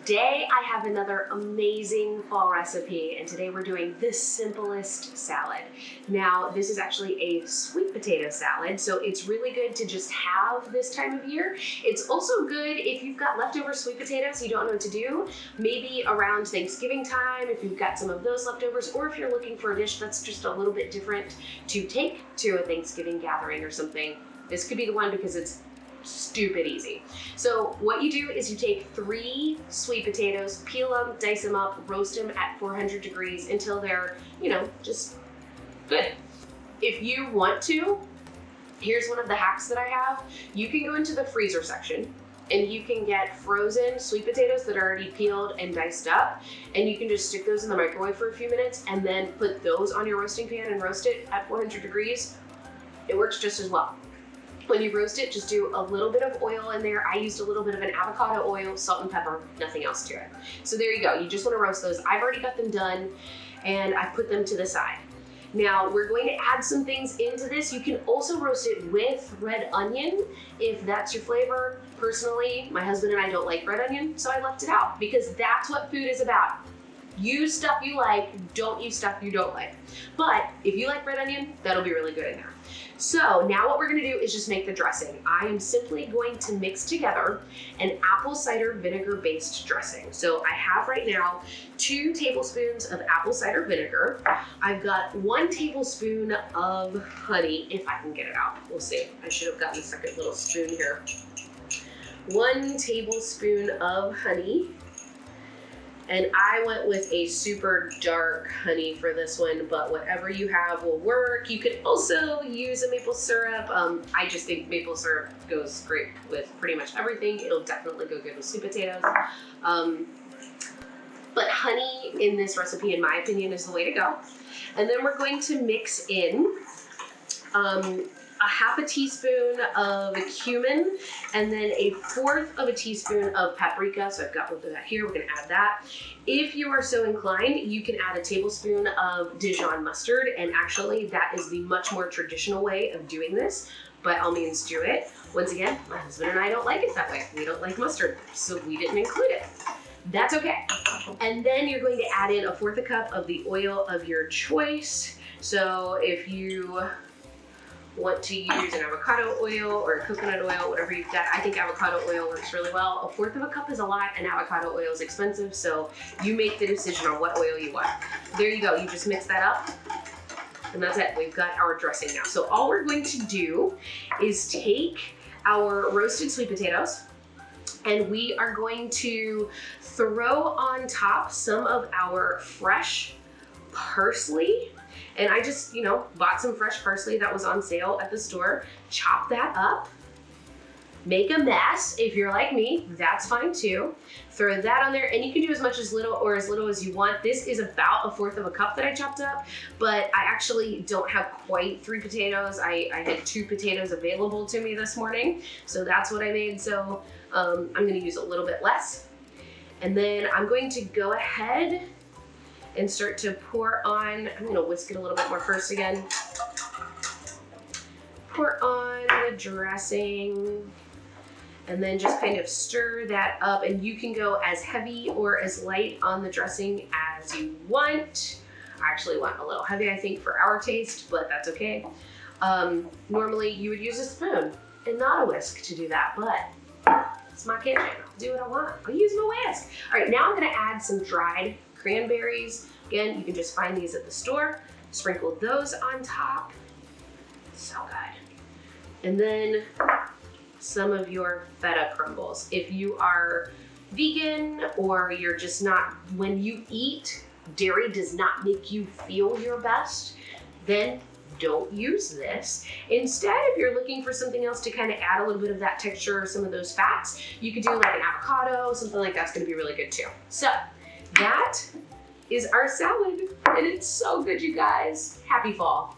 Today I have another amazing fall recipe, and today we're doing the simplest salad. Now this is actually a sweet potato salad, so it's really good to just have this time of year. It's also good if you've got leftover sweet potatoes you don't know what to do, maybe around Thanksgiving time if you've got some of those leftovers, or if you're looking for a dish that's just a little bit different to take to a Thanksgiving gathering or something. This could be the one because it's stupid easy. So what you do is you take 3 sweet potatoes, peel them, dice them up, roast them at 400 degrees until they're, just good. If you want to, here's one of the hacks that I have. You can go into the freezer section and you can get frozen sweet potatoes that are already peeled and diced up, and you can just stick those in the microwave for a few minutes and then put those on your roasting pan and roast it at 400 degrees. It works just as well. When you roast it, just do a little bit of oil in there. I used a little bit of an avocado oil, salt and pepper, nothing else to it. So there you go. You just want to roast those. I've already got them done and I've put them to the side. Now we're going to add some things into this. You can also roast it with red onion if that's your flavor. Personally, my husband and I don't like red onion, so I left it out because that's what food is about. Use stuff you like, don't use stuff you don't like. But if you like red onion, that'll be really good in there. So now what we're gonna do is just make the dressing. I am simply going to mix together an apple cider vinegar based dressing. So I have right now 2 tablespoons of apple cider vinegar. I've got 1 tablespoon of honey, if I can get it out. We'll see. I should have gotten a second little spoon here. 1 tablespoon of honey. And I went with a super dark honey for this one, but whatever you have will work. You could also use a maple syrup. I just think maple syrup goes great with pretty much everything. It'll definitely go good with sweet potatoes. But honey in this recipe, in my opinion, is the way to go. And then we're going to mix in a half a teaspoon of cumin, and then a 1/4 of a teaspoon of paprika. So I've got both of that here. We're gonna add that. If you are so inclined, you can add a tablespoon of Dijon mustard, and actually that is the much more traditional way of doing this. By all means do it. Once again, my husband and I don't like it that way. We don't like mustard, so we didn't include it. That's okay. And then you're going to add in a 1/4 cup of the oil of your choice. So if you want to use an avocado oil or coconut oil, whatever you've got. I think avocado oil works really well. 1/4 cup is a lot, and avocado oil is expensive, so you make the decision on what oil you want. There you go. You just mix that up, and that's it. We've got our dressing now. So all we're going to do is take our roasted sweet potatoes, and we are going to throw on top some of our fresh parsley. And I just, bought some fresh parsley that was on sale at the store. Chop that up. Make a mess. If you're like me, that's fine too. Throw that on there, and you can do as much as little or as little as you want. This is about a 1/4 cup that I chopped up, but I actually don't have quite 3 potatoes. I had 2 potatoes available to me this morning, so that's what I made. So I'm gonna use a little bit less. And then I'm going to go ahead and start to pour on. I'm gonna whisk it a little bit more first again. Pour on the dressing, and then just kind of stir that up, and you can go as heavy or as light on the dressing as you want. I actually want a little heavy, I think, for our taste, but that's okay. Normally you would use a spoon and not a whisk to do that, but it's my kitchen. I'll do what I want. I'll use my whisk. All right, now I'm gonna add some dried cranberries. Again, you can just find these at the store. Sprinkle those on top. So good. And then some of your feta crumbles. If you are vegan or you're just not, when you eat, dairy does not make you feel your best, then don't use this. Instead, if you're looking for something else to kind of add a little bit of that texture or some of those fats, you could do like an avocado, something like that's gonna be really good too. So that is our salad, and it's so good, you guys. Happy fall.